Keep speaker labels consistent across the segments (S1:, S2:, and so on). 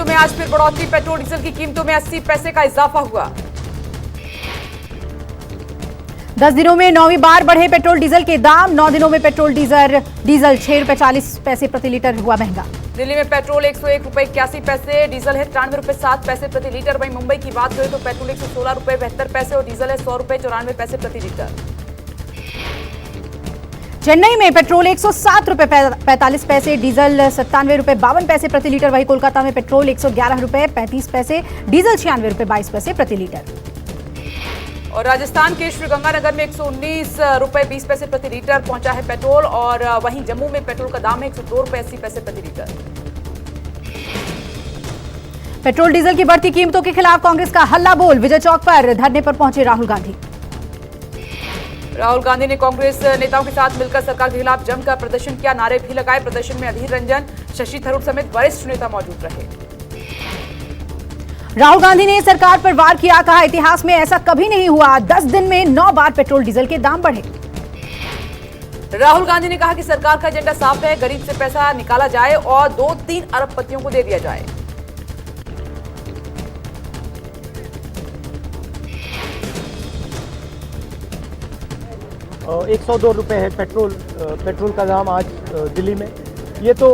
S1: कीमतों में आज फिर बढ़ोतरी। पेट्रोल डीजल की कीमतों में 80 पैसे का इजाफा हुआ।
S2: 10 दिनों में 9वीं बार बढ़े पेट्रोल डीजल के दाम। 9 दिनों में पेट्रोल डीजल ₹6.40 प्रति लीटर हुआ महंगा।
S1: दिल्ली में पेट्रोल ₹101.81, डीजल है ₹93.07 प्रति लीटर। वहीं मुंबई की बात करें तो पेट्रोल ₹116.72 और डीजल है ₹100.94 प्रति लीटर।
S2: चेन्नई में पेट्रोल ₹107.45, डीजल ₹97.52 प्रति लीटर। वहीं कोलकाता में पेट्रोल ₹111.35, डीजल ₹96.22 प्रति लीटर।
S1: और राजस्थान के श्रीगंगानगर में ₹119.20 प्रति लीटर पहुंचा है पेट्रोल। और वहीं जम्मू में पेट्रोल का दाम है ₹102.80 प्रति लीटर।
S2: पेट्रोल डीजल की बढ़ती कीमतों के खिलाफ कांग्रेस का हल्ला बोल। विजय चौक पर धरने पर पहुंचे राहुल गांधी।
S1: राहुल गांधी ने कांग्रेस नेताओं के साथ मिलकर सरकार के खिलाफ जमकर प्रदर्शन किया, नारे भी लगाए। प्रदर्शन में अधीर रंजन, शशि थरूर समेत वरिष्ठ नेता मौजूद रहे।
S2: राहुल गांधी ने सरकार पर वार किया, कहा इतिहास में ऐसा कभी नहीं हुआ, 10 दिन में 9 बार पेट्रोल डीजल के दाम बढ़े।
S1: राहुल गांधी ने कहा कि सरकार का एजेंडा साफ है, गरीब से पैसा निकाला जाए और 2-3 अरबपतियों को दे दिया जाए।
S3: ₹102 है पेट्रोल का दाम आज दिल्ली में। ये तो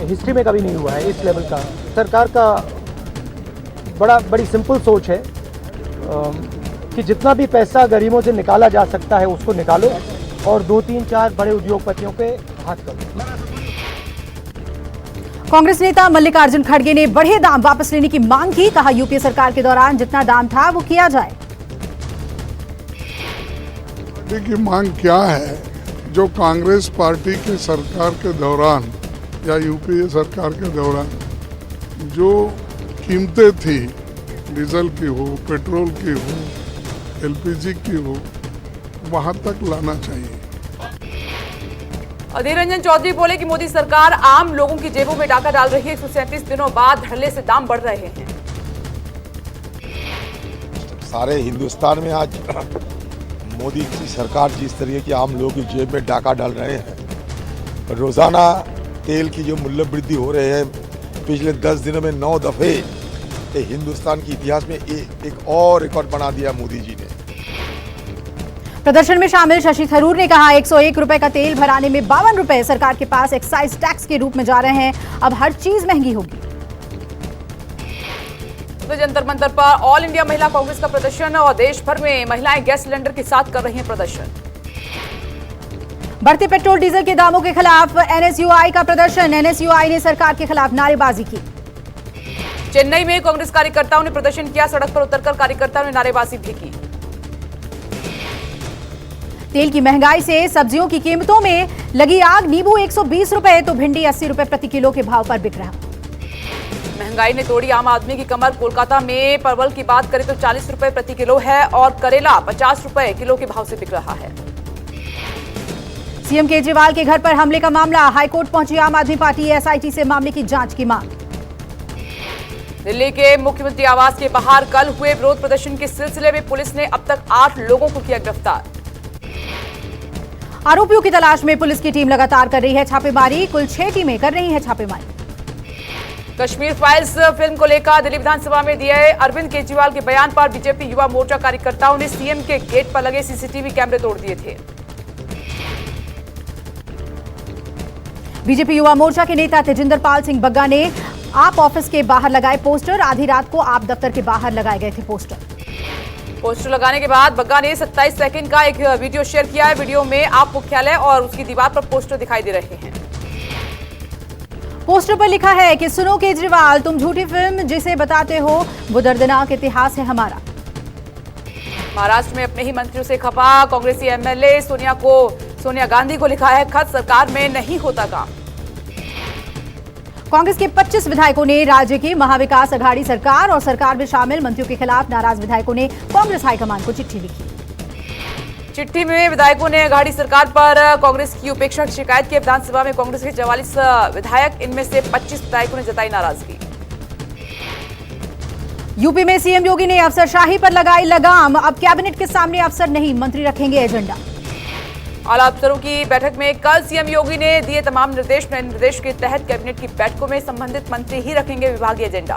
S3: हिस्ट्री में कभी नहीं हुआ है इस लेवल का। सरकार का बड़ी सिंपल सोच है कि जितना भी पैसा गरीबों से निकाला जा सकता है उसको निकालो और 2-3-4 बड़े उद्योगपतियों के हाथ करो।
S2: कांग्रेस नेता मल्लिकार्जुन खड़गे ने बढ़े दाम वापस लेने की मांग की, कहा यूपीए सरकार के दौरान जितना दाम था वो किया जाए।
S4: की मांग क्या है? जो कांग्रेस पार्टी की सरकार के दौरान या यूपीए सरकार के दौरान जो कीमतें थी, डीजल की हो, पेट्रोल की हो, एलपीजी की हो, वहां तक लाना चाहिए।
S1: अधीर रंजन चौधरी बोले कि मोदी सरकार आम लोगों की जेबों में डाका डाल रही है। 137 दिनों बाद धड़ल्ले से दाम बढ़ रहे हैं।
S5: सारे हिंदुस्तान में आज मोदी की सरकार जिस तरीके की आम लोगों की जेब में डाका डाल रहे हैं, रोजाना तेल की जो मूल्य वृद्धि हो रहे हैं, पिछले 10 दिनों में 9 दफे हिंदुस्तान के इतिहास में एक और रिकॉर्ड बना दिया मोदी जी ने।
S2: प्रदर्शन में शामिल शशि थरूर ने कहा ₹101 का तेल भराने में ₹52 सरकार के पास एक्साइज टैक्स के रूप में जा रहे हैं। अब हर चीज महंगी होगी।
S1: तो जंतर मंतर पर ऑल इंडिया महिला कांग्रेस का प्रदर्शन और देश भर में महिलाएं गैस सिलेंडर के साथ कर रही हैं प्रदर्शन।
S2: बढ़ते पेट्रोल डीजल के दामों के खिलाफ एनएसयूआई का प्रदर्शन। एनएसयूआई ने सरकार के खिलाफ नारेबाजी की।
S1: चेन्नई में कांग्रेस कार्यकर्ताओं ने प्रदर्शन किया, सड़क पर उतरकर कार्यकर्ताओं ने नारेबाजी भी की।
S2: तेल की महंगाई से सब्जियों की कीमतों में लगी आग। नींबू ₹120 तो भिंडी ₹80 प्रति किलो के भाव पर बिक रहा।
S1: महंगाई ने तोड़ी आम आदमी की कमर। कोलकाता में परवल की बात करें तो ₹40 प्रति किलो है और करेला ₹50 किलो के भाव से बिक रहा है।
S2: सीएम केजरीवाल के घर पर हमले का मामला। हाईकोर्ट पहुंची आम आदमी पार्टी। एसआईटी से मामले की जांच की मांग।
S1: दिल्ली के मुख्यमंत्री आवास के बाहर कल हुए विरोध प्रदर्शन के सिलसिले में पुलिस ने अब तक 8 लोगों को किया गिरफ्तार।
S2: आरोपियों की तलाश में पुलिस की टीम लगातार कर रही है छापेमारी। कुल 6 टीमें कर रही हैं छापेमारी।
S1: कश्मीर फाइल्स फिल्म को लेकर दिल्ली विधानसभा में दिए अरविंद केजरीवाल के बयान पर बीजेपी युवा मोर्चा कार्यकर्ताओं ने सीएम के गेट पर लगे सीसीटीवी कैमरे तोड़ दिए थे।
S2: बीजेपी युवा मोर्चा के नेता तेजिंदर पाल सिंह बग्गा ने आप ऑफिस के बाहर लगाए पोस्टर। आधी रात को आप दफ्तर के बाहर लगाए गए थे पोस्टर।
S1: पोस्टर लगाने के बाद बग्गा ने 27 सेकंड का एक वीडियो शेयर किया है। वीडियो में आप मुख्यालय और उसकी दीवार पर पोस्टर दिखाई दे रहे हैं।
S2: पोस्टर पर लिखा है कि सुनो केजरीवाल, तुम झूठी फिल्म जिसे बताते हो वो दर्दनाक इतिहास है हमारा।
S1: महाराष्ट्र में अपने ही मंत्रियों से खफा कांग्रेसी एमएलए सोनिया गांधी को लिखा है खत, सरकार में नहीं होता काम।
S2: कांग्रेस के 25 विधायकों ने राज्य की महाविकास अघाड़ी सरकार और सरकार में शामिल मंत्रियों के खिलाफ नाराज विधायकों ने कांग्रेस हाईकमान को चिट्ठी लिखी।
S1: चिट्ठी में विधायकों ने अघाड़ी सरकार पर कांग्रेस की उपेक्षा की शिकायत की। विधानसभा में कांग्रेस के 44 विधायक, इनमें से 25 विधायकों ने जताई नाराजगी।
S2: यूपी में सीएम योगी ने अफसरशाही पर लगाई लगाम। अब कैबिनेट के सामने अफसर नहीं, मंत्री रखेंगे एजेंडा।
S1: आला अफसरों की बैठक में कल सीएम योगी ने दिए तमाम निर्देश। नए निर्देश के तहत कैबिनेट की बैठकों में संबंधित मंत्री ही रखेंगे विभागीय एजेंडा।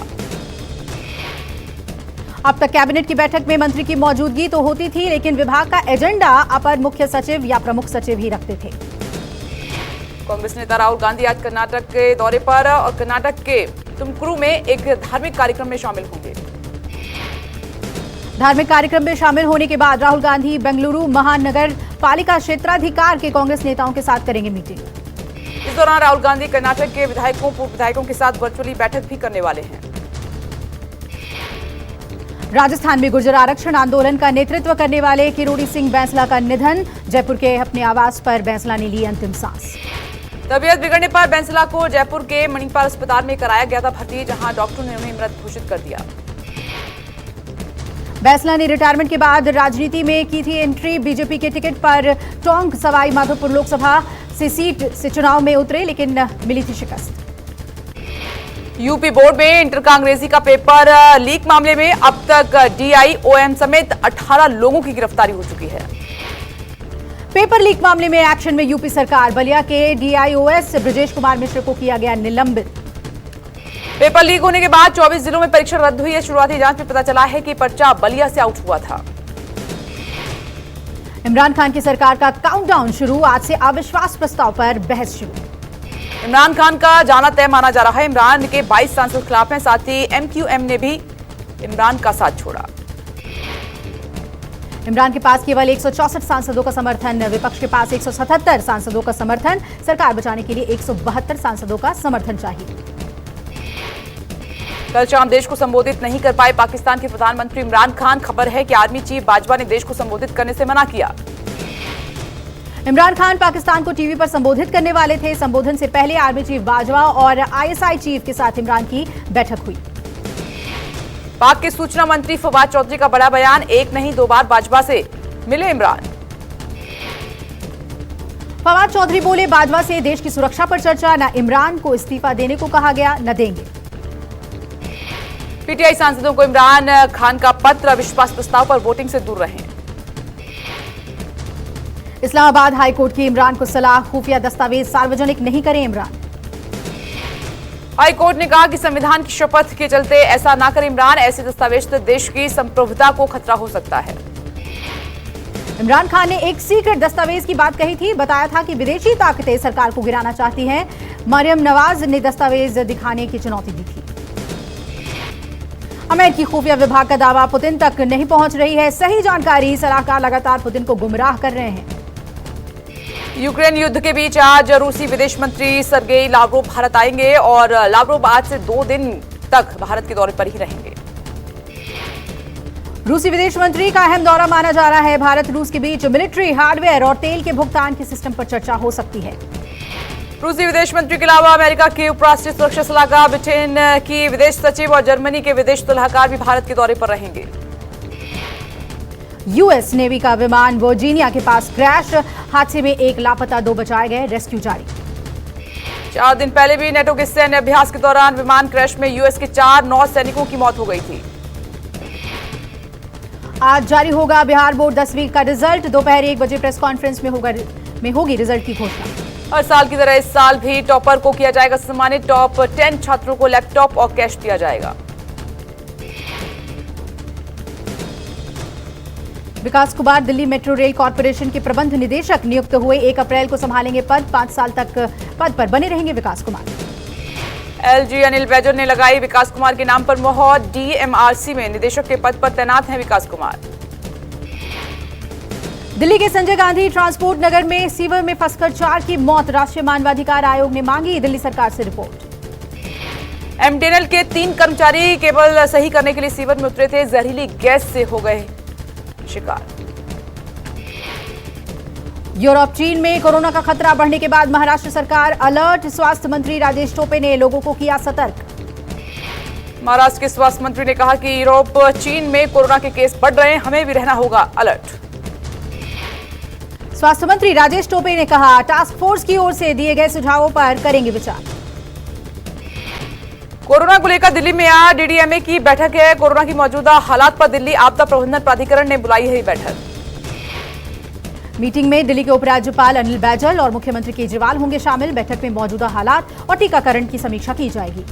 S2: अब तक कैबिनेट की बैठक में मंत्री की मौजूदगी तो होती थी, लेकिन विभाग का एजेंडा अपर मुख्य सचिव या प्रमुख सचिव ही रखते थे।
S1: कांग्रेस नेता राहुल गांधी आज कर्नाटक के दौरे पर और कर्नाटक के तुमकुरू में एक धार्मिक कार्यक्रम में शामिल होंगे।
S2: धार्मिक कार्यक्रम में शामिल होने के बाद राहुल गांधी बेंगलुरु महानगर पालिका क्षेत्राधिकार के कांग्रेस नेताओं के साथ करेंगे मीटिंग।
S1: इस दौरान राहुल गांधी कर्नाटक के विधायकों पूर्व विधायकों के साथ वर्चुअली बैठक भी करने वाले हैं।
S2: राजस्थान में गुर्जर आरक्षण आंदोलन का नेतृत्व करने वाले किरोड़ी सिंह बैंसला का निधन। जयपुर के अपने आवास पर बैंसला ने ली अंतिम सांस।
S1: तबीयत बिगड़ने पर बैंसला को जयपुर के मणिपाल अस्पताल में कराया गया था भर्ती, जहां डॉक्टर ने उन्हें मृत घोषित कर दिया।
S2: बैंसला ने रिटायरमेंट के बाद राजनीति में की थी एंट्री। बीजेपी के टिकट पर टोंक सवाई माधोपुर लोकसभा से सीट से चुनाव में उतरे, लेकिन मिली थी शिकस्त।
S1: यूपी बोर्ड में इंटर का अंग्रेजी का पेपर लीक मामले में अब तक डीआईओएम समेत 18 लोगों की गिरफ्तारी हो चुकी है।
S2: पेपर लीक मामले में एक्शन में यूपी सरकार। बलिया के डीआईओएस ब्रजेश कुमार मिश्र को किया गया निलंबित।
S1: पेपर लीक होने के बाद 24 जिलों में परीक्षा रद्द हुई है। शुरुआती जांच में पता चला है कि पर्चा बलिया से आउट हुआ था।
S2: इमरान खान की सरकार का काउंटडाउन शुरू। आज से अविश्वास प्रस्ताव पर बहस शुरू।
S1: इमरान खान का जाना तय माना जा रहा है। इमरान के 22 सांसद खिलाफ हैं, साथ ही एमक्यूएम ने भी इमरान का साथ छोड़ा।
S2: इमरान के पास केवल 164 सांसदों का समर्थन, विपक्ष के पास 177 सांसदों का समर्थन। सरकार बचाने के लिए 172 सांसदों का समर्थन चाहिए।
S1: कल शाम देश को संबोधित नहीं कर पाए पाकिस्तान के प्रधानमंत्री इमरान खान। खबर है कि आर्मी चीफ बाजवा ने देश को संबोधित करने से मना किया।
S2: इमरान खान पाकिस्तान को टीवी पर संबोधित करने वाले थे। संबोधन से पहले आर्मी चीफ बाजवा और आईएसआई चीफ के साथ इमरान की बैठक हुई।
S1: पाक के सूचना मंत्री फवाद चौधरी का बड़ा बयान। एक नहीं 2 बार बाजवा से मिले इमरान।
S2: फवाद चौधरी बोले, बाजवा से देश की सुरक्षा पर चर्चा। न इमरान को इस्तीफा देने को कहा गया, न देंगे।
S1: पीटीआई सांसदों को इमरान खान का पत्र। अविश्वास प्रस्ताव पर वोटिंग से दूर रहें।
S2: इस्लामाबाद हाईकोर्ट की इमरान को सलाह। खुफिया दस्तावेज सार्वजनिक नहीं करें इमरान।
S1: हाईकोर्ट ने कहा कि संविधान की शपथ के चलते ऐसा ना करें इमरान। ऐसे दस्तावेज से देश की संप्रभुता को खतरा हो सकता है।
S2: इमरान खान ने एक सीक्रेट दस्तावेज की बात कही थी। बताया था कि विदेशी ताकतें सरकार को गिराना चाहती हैं। मरियम नवाज ने दस्तावेज दिखाने की चुनौती दी थी। अमेरिकी खुफिया विभाग का दावा, पुतिन तक नहीं पहुंच रही है सही जानकारी। सलाहकार लगातार पुतिन को गुमराह कर रहे हैं।
S1: यूक्रेन युद्ध के बीच आज रूसी विदेश मंत्री सर्गेई लावरोव भारत आएंगे और लावरोव आज से 2 दिन तक भारत के दौरे पर ही रहेंगे।
S2: रूसी विदेश मंत्री का अहम दौरा माना जा रहा है। भारत रूस के बीच मिलिट्री हार्डवेयर और तेल के भुगतान के सिस्टम पर चर्चा हो सकती है।
S1: रूसी विदेश मंत्री के अलावा अमेरिका के उपराष्ट्रीय सुरक्षा सलाहकार, ब्रिटेन की विदेश सचिव और जर्मनी के विदेश सलाहकार भी भारत के दौरे पर रहेंगे।
S2: यूएस नेवी का विमान वर्जीनिया के पास क्रैश। हादसे में 1 लापता, 2 बचाए गए। रेस्क्यू जारी।
S1: 4 दिन पहले भी नेटो के सैन्य अभ्यास के दौरान विमान क्रैश में यूएस के 4 नौसैनिकों की मौत हो गई थी।
S2: आज जारी होगा बिहार बोर्ड 10वीं का रिजल्ट। दोपहर 1 बजे प्रेस कॉन्फ्रेंस में होगी रिजल्ट की घोषणा।
S1: हर साल की तरह इस साल भी टॉपर को किया जाएगा सम्मानित। टॉप 10 छात्रों को लैपटॉप और कैश दिया जाएगा।
S2: Vikas Kumar Delhi metro rail corporation के प्रबंध निदेशक नियुक्त हुए। 1 अप्रैल को संभालेंगे पद। 5 साल तक पद पर बने रहेंगे विकास कुमार।
S1: एलजी अनिल बैजल ने लगाई विकास कुमार के नाम पर मोहर। डीएमआरसी में निदेशक के पद पर तैनात हैं विकास कुमार।
S2: दिल्ली के संजय गांधी ट्रांसपोर्ट नगर में सीवर में फंसकर 4 की मौत। राष्ट्रीय मानवाधिकार आयोग ने मांगी दिल्ली सरकार से रिपोर्ट।
S1: एमटीएनएल के 3 कर्मचारी केबल सही करने के लिए सीवर में उतरे थे। जहरीली गैस से हो गए शिकार।
S2: यूरोप चीन में कोरोना का खतरा बढ़ने के बाद महाराष्ट्र सरकार अलर्ट। स्वास्थ्य मंत्री राजेश टोपे ने लोगों को किया सतर्क।
S1: महाराष्ट्र के स्वास्थ्य मंत्री ने कहा कि यूरोप चीन में कोरोना के केस बढ़ रहे हैं, हमें भी रहना होगा अलर्ट।
S2: स्वास्थ्य मंत्री राजेश टोपे ने कहा, टास्क फोर्स की ओर से दिए गए सुझावों पर करेंगे विचार।
S1: कोरोना को लेकर दिल्ली में आज डीडीएमए की बैठक है। कोरोना की मौजूदा हालात पर दिल्ली आपदा प्रबंधन प्राधिकरण ने बुलाई है बैठक।
S2: मीटिंग में दिल्ली के उपराज्यपाल अनिल बैजल और मुख्यमंत्री केजरीवाल होंगे शामिल। बैठक में मौजूदा हालात और टीकाकरण की समीक्षा की जाएगी।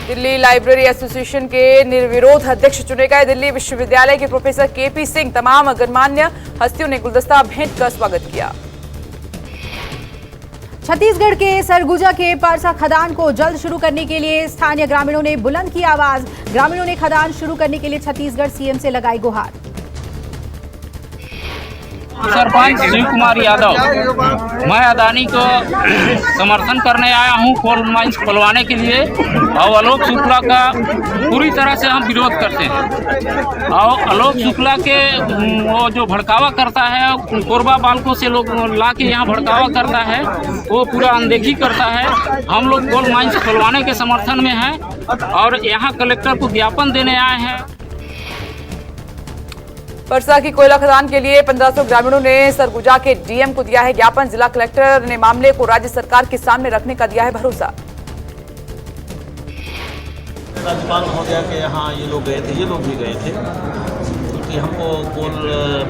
S1: दिल्ली लाइब्रेरी एसोसिएशन के निर्विरोध अध्यक्ष चुने गए दिल्ली विश्वविद्यालय के प्रोफेसर केपी सिंह। तमाम गणमान्य हस्तियों ने गुलदस्ता भेंट कर स्वागत किया।
S2: छत्तीसगढ़ के सरगुजा के परसा खदान को जल्द शुरू करने के लिए स्थानीय ग्रामीणों ने बुलंद की आवाज। ग्रामीणों ने खदान शुरू करने के लिए छत्तीसगढ़ सीएम से लगाई गुहार।
S6: सरपंच शिव कुमार यादव, मैं अदानी को समर्थन करने आया हूं कोल माइंस खुलवाने के लिए, और आलोक शुक्ला का पूरी तरह से हम विरोध करते हैं। और आलोक शुक्ला के वो जो भड़कावा करता है, कोरबा बालकों से लोग ला के यहाँ भड़कावा करता है, वो पूरा अनदेखी करता है। हम लोग कोल माइंस खुलवाने के समर्थन में हैं और यहाँ कलेक्टर को ज्ञापन देने आए हैं।
S1: परसा की कोयला खदान के लिए 1500 ग्रामीणों ने सरगुजा के डीएम को दिया है ज्ञापन। जिला कलेक्टर ने मामले को राज्य सरकार के सामने रखने का दिया है भरोसा।
S7: राज्यपाल महोदया के यहाँ ये लोग गए थे, ये लोग भी गए थे, क्योंकि हमको कोल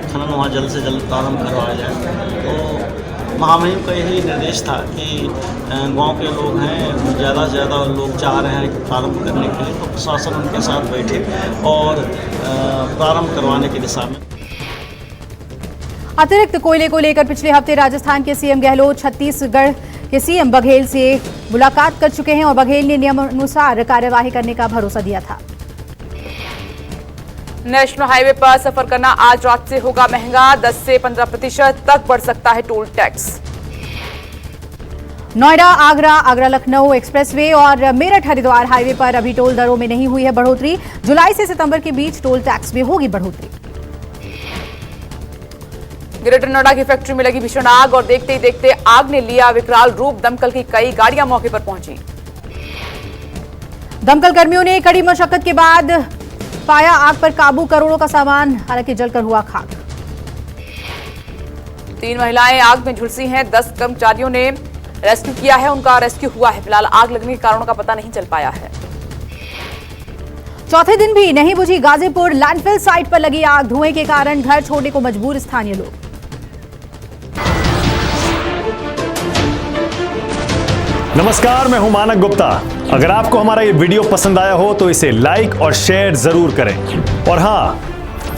S7: खनन वहाँ जल्द से जल्द प्रारंभ करवाया जाए। तो महामहिम का यही निर्देश था कि गांव के लोग हैं, ज़्यादा से ज़्यादा लोग चाह रहे हैं प्रारंभ करने के लिए, तो प्रशासन उनके साथ बैठे और प्रारंभ करवाने की दिशा में।
S2: अतिरिक्त कोयले को लेकर पिछले हफ्ते राजस्थान के सीएम गहलोत छत्तीसगढ़ के सीएम बघेल से मुलाकात कर चुके हैं और बघेल ने नियमानुसार कार्यवाही करने का भरोसा दिया था।
S1: नेशनल हाईवे पर सफर करना आज रात से होगा महंगा। 10 से 15% तक बढ़ सकता है toll tax.
S2: Noida Agra, Agra Lucknow expressway और मेरठ हरिद्वार हाईवे पर अभी टोल दरों में नहीं हुई है बढ़ोतरी। जुलाई से सितंबर के बीच टोल टैक्स में होगी बढ़ोतरी।
S1: ग्रेटर नोएडा की फैक्ट्री में लगी भीषण आग और देखते ही देखते आग ने लिया विकराल रूप। दमकल की कई गाड़ियां मौके पर पहुंची।
S2: दमकल कर्मियों ने कड़ी मशक्कत के बाद पाया आग पर काबू। करोड़ों का सामान हालांकि जलकर हुआ खाक।
S1: 3 महिलाएं आग में झुलसी हैं। 10 कर्मचारियों ने रेस्क्यू किया है, उनका रेस्क्यू हुआ है। फिलहाल आग लगने के कारणों का पता नहीं चल पाया है।
S2: चौथे दिन भी नहीं बुझी गाजीपुर लैंडफिल साइट पर लगी आग। धुएं के कारण घर छोड़ने को मजबूर स्थानीय लोग।
S8: नमस्कार, मैं हूं मानक गुप्ता। अगर आपको हमारा ये वीडियो पसंद आया हो तो इसे लाइक और शेयर जरूर करें, और हां,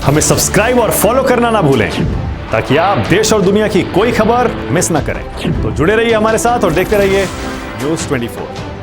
S8: हमें सब्सक्राइब और फॉलो करना ना भूलें ताकि आप देश और दुनिया की कोई खबर मिस ना करें। तो जुड़े रहिए हमारे साथ और देखते रहिए न्यूज़ 24।